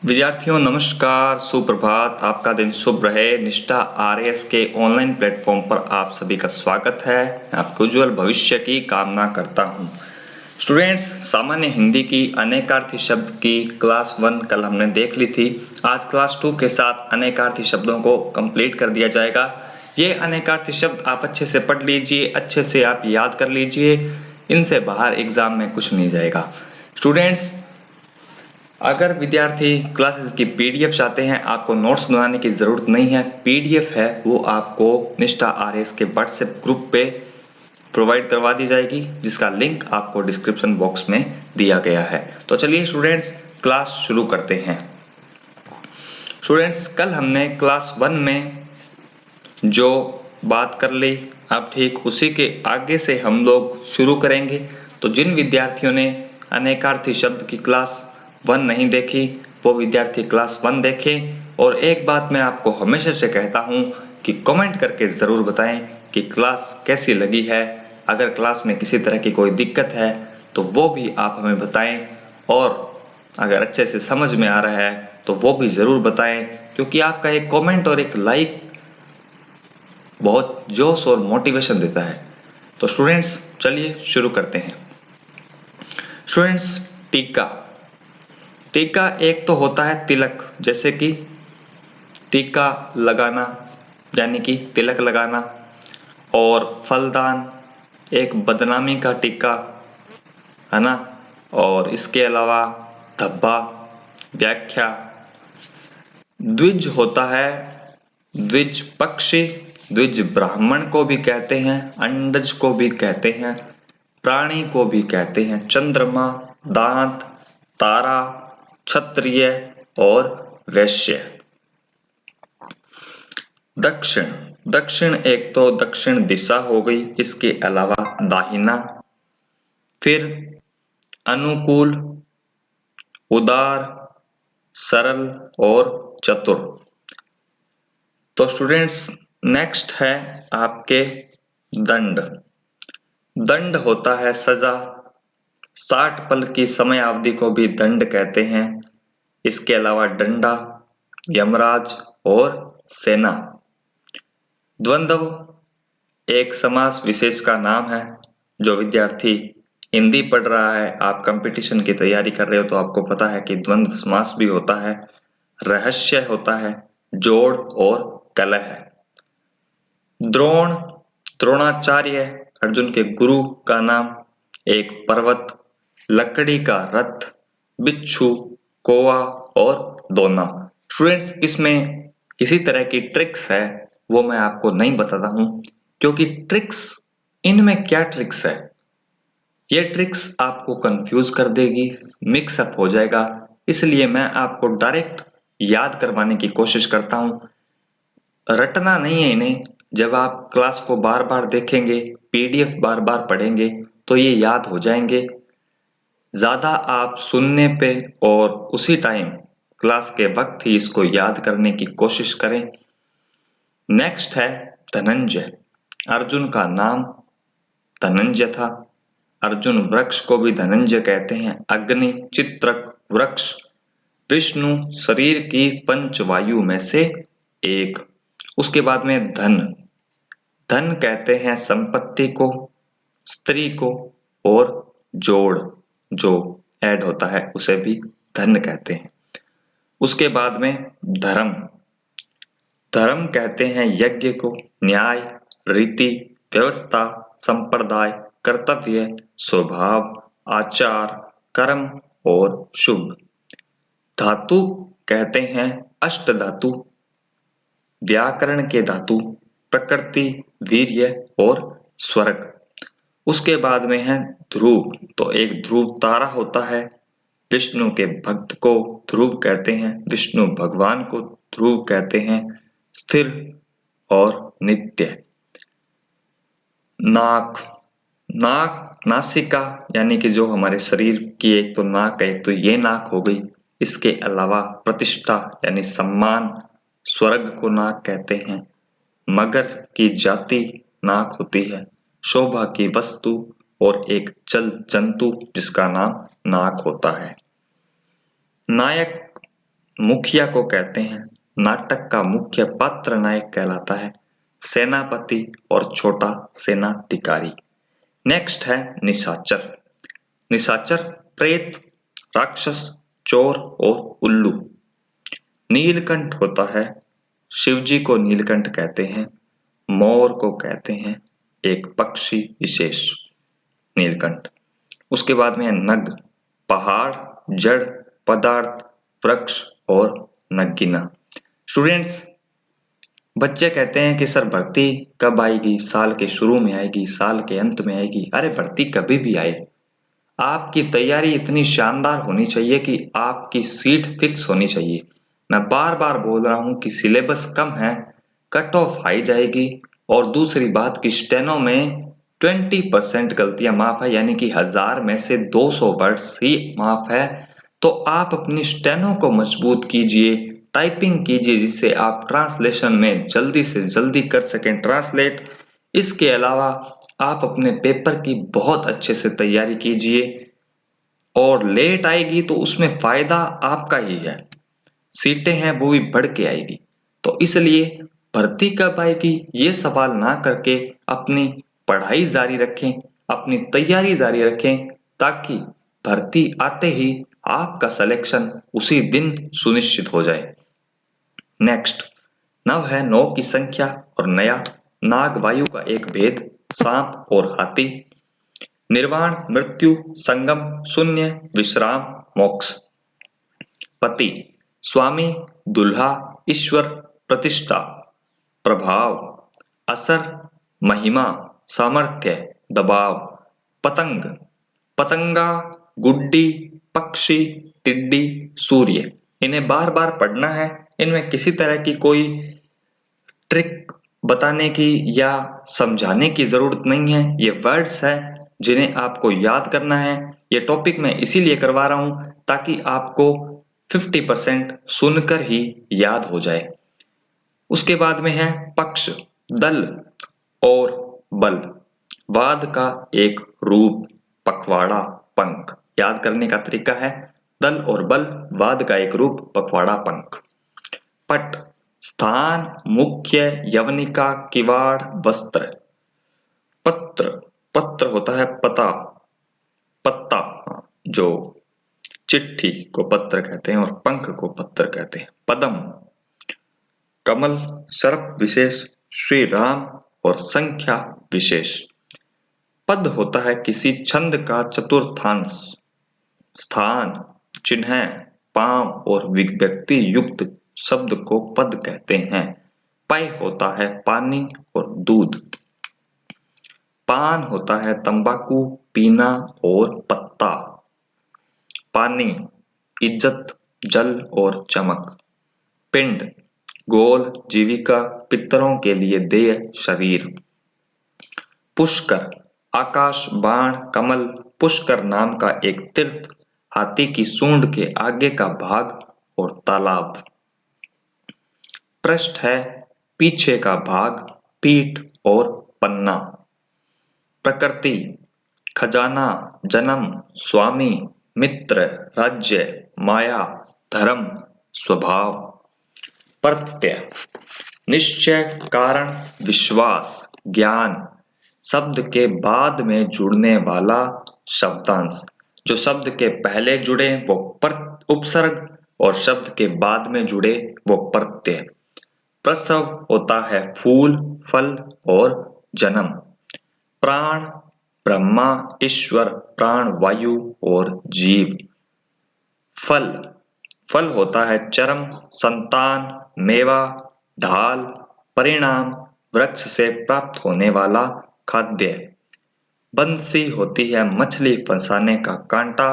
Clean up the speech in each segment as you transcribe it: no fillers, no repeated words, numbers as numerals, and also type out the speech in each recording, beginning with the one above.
विद्यार्थियों नमस्कार, सुप्रभात। आपका दिन शुभ रहे। निष्ठा आरएस के ऑनलाइन प्लेटफॉर्म पर आप सभी का स्वागत है। मैं आपके उज्जवल भविष्य की कामना करता हूं। स्टूडेंट्स, सामान्य हिंदी की अनेकार्थी शब्द की क्लास 1 कल हमने देख ली थी। आज क्लास 2 के साथ अनेकार्थी शब्दों को कंप्लीट कर दिया जाएगा। ये अनेकार्थी शब्द आप अच्छे से पढ़ लीजिए, अच्छे से आप याद कर लीजिए। इनसे बाहर एग्जाम में कुछ नहीं जाएगा। स्टूडेंट्स, अगर विद्यार्थी क्लासेस की पीडीएफ चाहते हैं, आपको नोट्स बनाने की ज़रूरत नहीं है। पीडीएफ है वो आपको निष्ठा आरएस के व्हाट्सएप ग्रुप पे प्रोवाइड करवा दी जाएगी, जिसका लिंक आपको डिस्क्रिप्शन बॉक्स में दिया गया है। तो चलिए स्टूडेंट्स, क्लास शुरू करते हैं। स्टूडेंट्स, कल हमने क्लास 1 में जो बात कर ली, अब ठीक उसी के आगे से हम लोग शुरू करेंगे। तो जिन विद्यार्थियों ने अनेकार्थी शब्द की क्लास 1 नहीं देखी, वो विद्यार्थी क्लास 1 देखें। और एक बात मैं आपको हमेशा से कहता हूँ कि कमेंट करके ज़रूर बताएं कि क्लास कैसी लगी है। अगर क्लास में किसी तरह की कोई दिक्कत है तो वो भी आप हमें बताएं, और अगर अच्छे से समझ में आ रहा है तो वो भी ज़रूर बताएं, क्योंकि आपका एक कमेंट और एक लाइक बहुत जोश और मोटिवेशन देता है। तो स्टूडेंट्स, चलिए शुरू करते हैं। स्टूडेंट्स, टीका। टीका एक तो होता है तिलक, जैसे कि टीका लगाना यानी कि तिलक लगाना, और फलदान एक बदनामी का टीका है ना। और इसके अलावा धब्बा, व्याख्या। द्विज होता है, द्विज पक्षी, द्विज ब्राह्मण को भी कहते हैं, अंडज को भी कहते हैं, प्राणी को भी कहते हैं, चंद्रमा, दांत, तारा, क्षत्रिय और वैश्य। दक्षिण। दक्षिण एक तो दक्षिण दिशा हो गई, इसके अलावा दाहिना, फिर अनुकूल, उदार, सरल और चतुर। तो स्टूडेंट्स, नेक्स्ट है आपके दंड। दंड होता है सजा। 60 पल की समय अवधि को भी दंड कहते हैं। इसके अलावा डंडा, यमराज और सेना। द्वंद्व एक समास विशेष का नाम है। जो विद्यार्थी हिंदी पढ़ रहा है, आप कंपटीशन की तैयारी कर रहे हो, तो आपको पता है कि द्वंद्व समास भी होता है, रहस्य होता है, जोड़ और कलह है। द्रोण, द्रोणाचार्य अर्जुन के गुरु का नाम, एक पर्वत, लकड़ी का रथ, बिच्छू, कोआ और दोना। स्टूडेंट्स, इसमें किसी तरह की ट्रिक्स है वो मैं आपको नहीं बताता हूं, क्योंकि ट्रिक्स, इनमें क्या ट्रिक्स है, ये ट्रिक्स आपको कंफ्यूज कर देगी, मिक्स अप हो जाएगा। इसलिए मैं आपको डायरेक्ट याद करवाने की कोशिश करता हूं। रटना नहीं है इन्हें। जब आप क्लास को बार बार देखेंगे, पीडीएफ बार बार पढ़ेंगे, तो ये याद हो जाएंगे। ज्यादा आप सुनने पे और उसी टाइम क्लास के वक्त ही इसको याद करने की कोशिश करें। नेक्स्ट है धनंजय। अर्जुन का नाम धनंजय था। अर्जुन वृक्ष को भी धनंजय कहते हैं। अग्नि, चित्रक, वृक्ष, विष्णु शरीर की पंचवायु में से एक। उसके बाद में धन। धन कहते हैं संपत्ति को, स्त्री को, और जोड़ जो ऐड होता है उसे भी धन कहते हैं। उसके बाद में धर्म। धर्म कहते हैं यज्ञ को, न्याय, रीति, व्यवस्था, संप्रदाय, कर्तव्य, स्वभाव, आचार, कर्म और शुभ। धातु कहते हैं अष्ट धातु, व्याकरण के धातु, प्रकृति, वीर्य और स्वर्ग। उसके बाद में है ध्रुव। तो एक ध्रुव तारा होता है। विष्णु के भक्त को ध्रुव कहते हैं, विष्णु भगवान को ध्रुव कहते हैं। स्थिर और नित्य। नाक। नाक, नासिका यानी कि जो हमारे शरीर की एक तो नाक है, एक तो ये नाक हो गई। इसके अलावा प्रतिष्ठा यानी सम्मान, स्वर्ग को नाक कहते हैं। मगर की जाति नाक होती है। शोभा की वस्तु और एक जल जंतु जिसका नाम नाक होता है। नायक मुखिया को कहते हैं। नाटक का मुख्य पात्र नायक कहलाता है। सेनापति और छोटा सेनाधिकारी। नेक्स्ट है निशाचर। निशाचर प्रेत, राक्षस, चोर और उल्लू। नीलकंठ होता है। शिवजी को नीलकंठ कहते हैं। मोर को कहते हैं एक पक्षी विशेष, नीलकंठ। उसके बाद में है नग। पहाड़, जड़, पदार्थ, वृक्ष और नगीना। स्टूडेंट्स, बच्चे कहते हैं कि सर भर्ती कब आएगी, साल के शुरू में आएगी, साल के अंत में आएगी। अरे भर्ती कभी भी आए, आपकी तैयारी इतनी शानदार होनी चाहिए कि आपकी सीट फिक्स होनी चाहिए। मैं बार बार बोल रहा हूं कि सिलेबस कम है, कट ऑफ हाई जाएगी। और दूसरी बात कि स्टेनो में 20% गलतियां माफ है, यानी कि 1000 में से 200 वर्ड्स ही माफ है। तो आप अपनी स्टेनो को मजबूत कीजिए, टाइपिंग कीजिए, जिससे आप ट्रांसलेशन में जल्दी से जल्दी कर सकें ट्रांसलेट। इसके अलावा आप अपने पेपर की बहुत अच्छे से तैयारी कीजिए। और लेट आएगी तो उसमें फायदा आपका ही है, सीटें हैं वो भी बढ़ के आएगी। तो इसलिए भर्ती कब आएगी ये सवाल ना करके अपनी पढ़ाई जारी रखें, अपनी तैयारी जारी रखें, ताकि भर्ती आते ही आपका सिलेक्शन उसी दिन सुनिश्चित हो जाए। नेक्स्ट, नव है 9 की संख्या और नया। नाग वायु का एक भेद, सांप और हाथी। निर्वाण, मृत्यु, संगम, शून्य, विश्राम, मोक्ष। पति, स्वामी, दुल्हा, ईश्वर, प्रतिष्ठा, प्रभाव, असर, महिमा, सामर्थ्य, दबाव। पतंग, पतंगा, गुड्डी, पक्षी, टिड्डी, सूर्य। इन्हें बार बार पढ़ना है। इनमें किसी तरह की कोई ट्रिक बताने की या समझाने की जरूरत नहीं है। ये वर्ड्स हैं जिन्हें आपको याद करना है। ये टॉपिक मैं इसीलिए करवा रहा हूं ताकि आपको 50% सुनकर ही याद हो जाए। उसके बाद में है पक्ष, दल और बल। वाद का एक रूप, पखवाड़ा, पंख। याद करने का तरीका है दल और बल, वाद का एक रूप, पखवाड़ा, पंख। पट, स्थान, मुख्य, यवनिका, किवाड़, वस्त्र। पत्र, पत्र होता है पता, पत्ता, जो चिट्ठी को पत्र कहते हैं और पंख को पत्र कहते हैं। पदम, कमल, सर्प विशेष, श्री राम और संख्या विशेष। पद होता है किसी छंद का चतुर्थांश। स्थान, चिन्ह, पांव और व्यक्ति युक्त शब्द को पद कहते हैं। पेय होता है पानी और दूध। पान होता है तंबाकू, पीना और पत्ता। पानी, इज्जत, जल और चमक। पिंड, गोल, जीविका, पितरों के लिए देय शरीर। पुष्कर, आकाश, बाण, कमल। पुष्कर नाम का एक तीर्थ, हाथी की सूंड के आगे का भाग और तालाब। पृष्ठ है पीछे का भाग, पीठ और पन्ना। प्रकृति, खजाना, जन्म, स्वामी, मित्र, राज्य, माया, धर्म, स्वभाव। प्रत्यय, निश्चय, कारण, विश्वास, ज्ञान। शब्द के बाद में जुड़ने वाला शब्दांश। जो शब्द के पहले जुड़े वो उपसर्ग और शब्द के बाद में जुड़े वो प्रत्यय। प्रसव होता है फूल, फल और जन्म। प्राण, ब्रह्मा, ईश्वर, प्राण वायु और जीव। फल, फल होता है चरम, संतान, मेवा, ढाल, परिणाम, वृक्ष से प्राप्त होने वाला खाद्य। बंसी होती है मछली फंसाने का कांटा।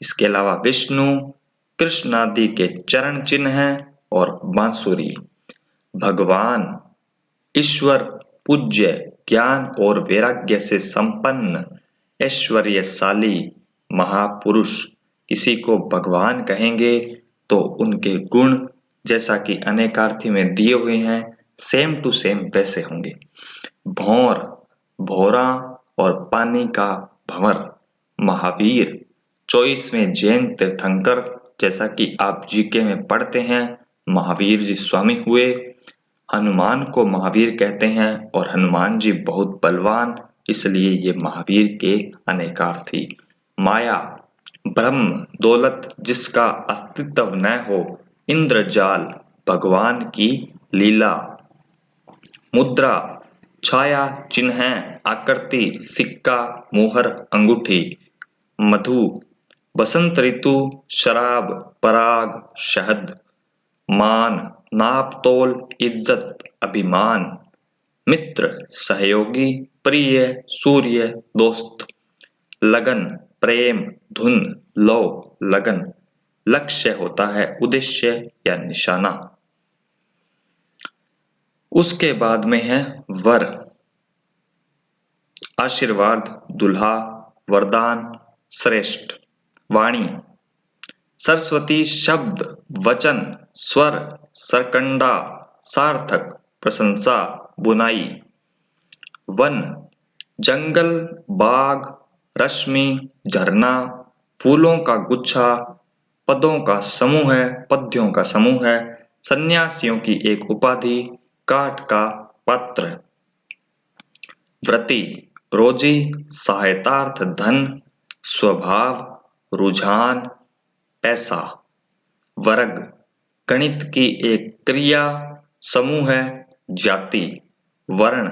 इसके अलावा विष्णु, कृष्ण आदि के चरण चिन्ह हैं और बांसुरी। भगवान, ईश्वर, पूज्य, ज्ञान और वैराग्य से संपन्न, ऐश्वर्यशाली, महापुरुष। किसी को भगवान कहेंगे तो उनके गुण जैसा कि अनेकार्थी में दिए हुए हैं, सेम टू सेम वैसे होंगे। भौर, भौरा और पानी का भंवर। महावीर, 24वें जैन तीर्थंकर जैसा कि आप जीके में पढ़ते हैं, महावीर जी स्वामी हुए। हनुमान को महावीर कहते हैं और हनुमान जी बहुत बलवान, इसलिए ये महावीर के अनेकार्थी। माया, ब्रह्म, दौलत जिसका अस्तित्व न हो, इंद्रजाल, भगवान की लीला। मुद्रा, छाया, चिन्ह, आकृति, सिक्का, मोहर, अंगूठी। मधु, बसंत ऋतु, शराब, पराग, शहद। मान, नाप तोल, इज्जत, अभिमान। मित्र, सहयोगी, प्रिय, सूर्य, दोस्त। लगन, प्रेम, धुन, लौ, लगन। लक्ष्य होता है उद्देश्य या निशाना। उसके बाद में है वर, आशीर्वाद, दुल्हा, वरदान, श्रेष्ठ। वाणी, सरस्वती, शब्द, वचन, स्वर, सरकंडा, सार्थक, प्रशंसा, बुनाई। वन, जंगल, बाग, रश्मि, झरना, फूलों का गुच्छा, पदों का समूह है, पद्यों का समूह है, सन्यासियों की एक उपाधि, काठ का पात्र। व्रति, रोजी, सहायतार्थ, धन, स्वभाव, रुझान, पैसा। वर्ग, गणित की एक क्रिया, समूह है, जाति। वर्ण,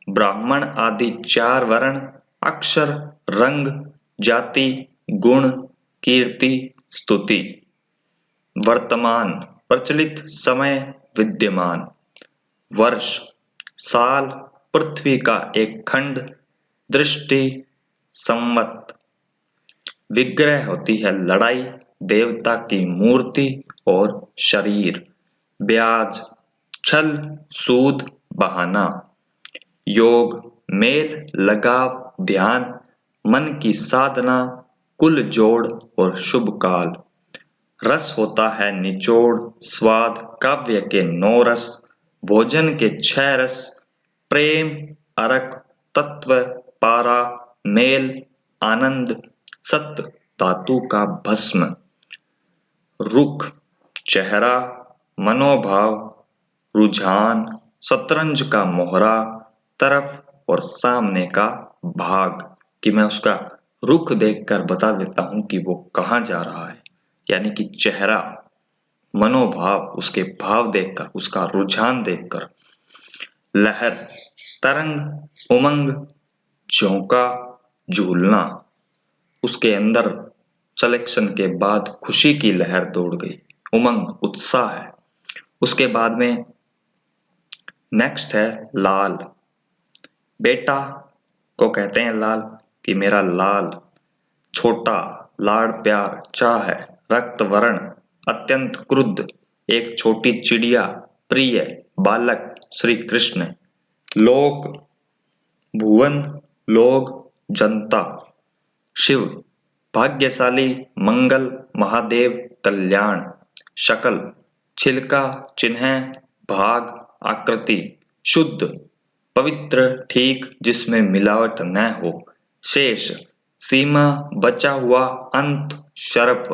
ब्राह्मण आदि 4 वर्ण, अक्षर, रंग, जाति, गुण, कीर्ति, स्तुति। वर्तमान, प्रचलित, समय, विद्यमान। वर्ष, साल, पृथ्वी का एक खंड, दृष्टि, संवत। विग्रह होती है लड़ाई, देवता की मूर्ति और शरीर। ब्याज, छल, सूद, बहाना। योग, मेल, लगाव, ध्यान, मन की साधना, कुल जोड़ और शुभ काल। रस होता है निचोड़, स्वाद, काव्य के 9 रस, भोजन के 6 रस। प्रेम, अरक, तत्व, पारा, मेल, आनंद, सत्य, धातु का भस्म। रुख, चेहरा, मनोभाव, रुझान, शतरंज का मोहरा, तरफ और सामने का भाग। कि मैं उसका रुख देखकर बता देता हूं कि वो कहाँ जा रहा है, यानी कि चेहरा, मनोभाव, उसके भाव देखकर, उसका रुझान देखकर। लहर, तरंग, उमंग, झोंका, झूलना। उसके अंदर सिलेक्शन के बाद खुशी की लहर दौड़ गई, उमंग, उत्साह है। उसके बाद में नेक्स्ट है लाल। बेटा को कहते हैं लाल, कि मेरा लाल। छोटा, लाड़ प्यार, चाह है। रक्त वर्ण, अत्यंत क्रुद्ध, एक छोटी चिड़िया, प्रिय, बालक, श्री कृष्ण। लोक, भुवन, लोग, जनता। शिव, भाग्यशाली, मंगल, महादेव, कल्याण। शकल, छिलका, चिन्ह, भाग, आकृति। शुद्ध, पवित्र, ठीक, जिसमें मिलावट न हो। शेष, सीमा, बचा हुआ, अंत, शरप।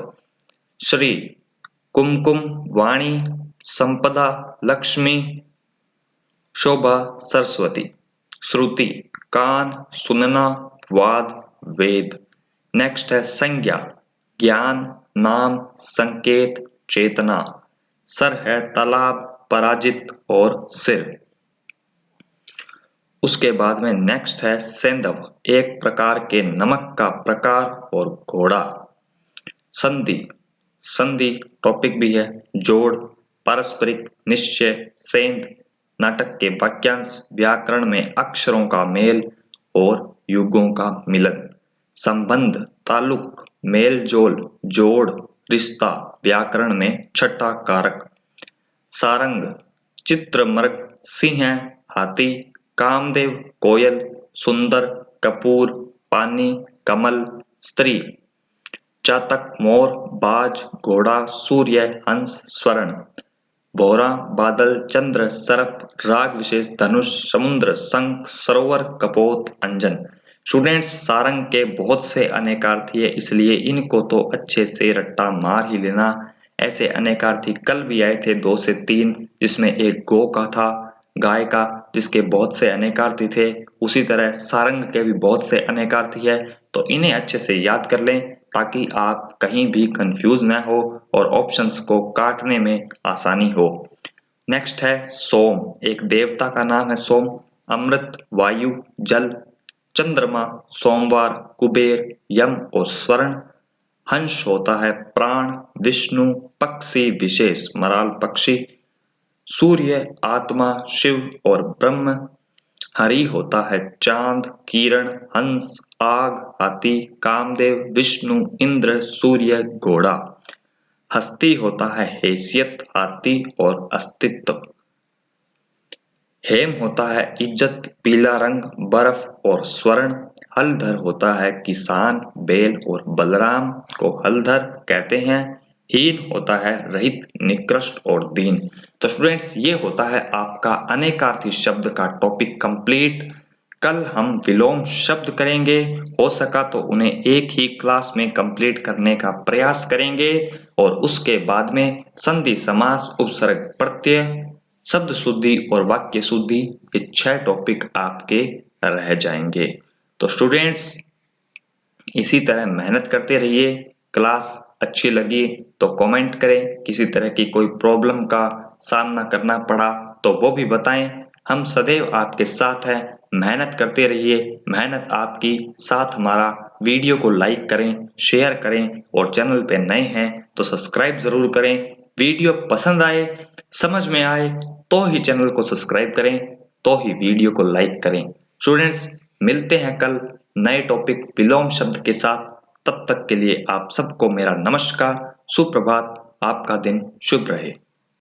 श्री, कुमकुम, वाणी, संपदा, लक्ष्मी, शोभा, सरस्वती। श्रुति, कान, सुनना, वाद, वेद। नेक्स्ट है संज्ञा, ज्ञान, नाम, संकेत, चेतना। सर है तालाब, पराजित और सिर। उसके बाद में नेक्स्ट है सेंधव, एक प्रकार के नमक का प्रकार और घोड़ा। संधि, संधि टॉपिक भी है, जोड़, पारस्परिक, निश्चय, सेंध, नाटक के वाक्यांश, व्याकरण में अक्षरों का मेल और युगों का मिलन। संबंध, ताल्लुक, मेल जोल, जोड़, रिश्ता, व्याकरण में छठा कारक। सारंग, चित्रमर्ग, सिंह, हाथी, कामदेव, कोयल, सुंदर, कपूर, पानी, कमल, स्त्री। चातक, मोर, बाज, घोड़ा, सूर्य, हंस, स्वर्ण। भौरा, बादल, चंद्र, सर्प, राग विशेष, धनुष, समुद्र, शंख, सरोवर, कपोत, अंजन। स्टूडेंट्स, सारंग के बहुत से अनेकार्थी है, इसलिए इनको तो अच्छे से रट्टा मार ही लेना। ऐसे अनेकार्थी कल भी आए थे 2 से 3, जिसमें एक गो का था, गाय का, जिसके बहुत से अनेकार्थी थे। उसी तरह सारंग के भी बहुत से अनेकार्थी है, तो इन्हें अच्छे से याद कर लें ताकि आप कहीं भी कंफ्यूज न हो और ऑप्शंस को काटने में आसानी हो। नेक्स्ट है सोम। एक देवता का नाम है सोम। अमृत, वायु, जल, चंद्रमा, सोमवार, कुबेर, यम और स्वर्ण। हंस होता है प्राण, विष्णु, पक्षी विशेष, मराल पक्षी, सूर्य, आत्मा, शिव और ब्रह्म। हरि होता है चांद, किरण, हंस, आग, हाथी, कामदेव, विष्णु, इंद्र, सूर्य, घोड़ा। हस्ती होता है हैसियत, हाथी और अस्तित्व। हेम होता है इज्जत, पीला रंग, बर्फ और स्वर्ण। हलधर होता है किसान, बैल और बलराम को हलधर कहते हैं। हीन होता है रहित, निकृष्ट और दीन। तो स्टूडेंट्स, ये होता है आपका अनेकार्थी शब्द का टॉपिक कंप्लीट। कल हम विलोम शब्द करेंगे, हो सका तो उन्हें एक ही क्लास में कंप्लीट करने का प्रयास करेंगे और उसके बाद में संधि, समास, उपसर्ग, प्रत्यय, शब्द शुद्धि और वाक्य शुद्धि, ये 6 टॉपिक आपके रह जाएंगे। तो स्टूडेंट्स, इसी तरह मेहनत करते रहिए। क्लास अच्छी लगी तो कमेंट करें। किसी तरह की कोई प्रॉब्लम का सामना करना पड़ा तो वो भी बताएं। हम सदैव आपके साथ हैं। मेहनत करते रहिए। मेहनत आपकी साथ हमारा। वीडियो को लाइक करें, शेयर करें और चैनल पे नए हैं तो सब्सक्राइब जरूर करें। वीडियो पसंद आए, समझ में आए तो ही चैनल को सब्सक्राइब करें, तो ही वीडियो को लाइक करें। स्टूडेंट्स, मिलते हैं कल नए टॉपिक विलोम शब्द के साथ। तब तक के लिए आप सबको मेरा नमस्कार, सुप्रभात। आपका दिन शुभ रहे।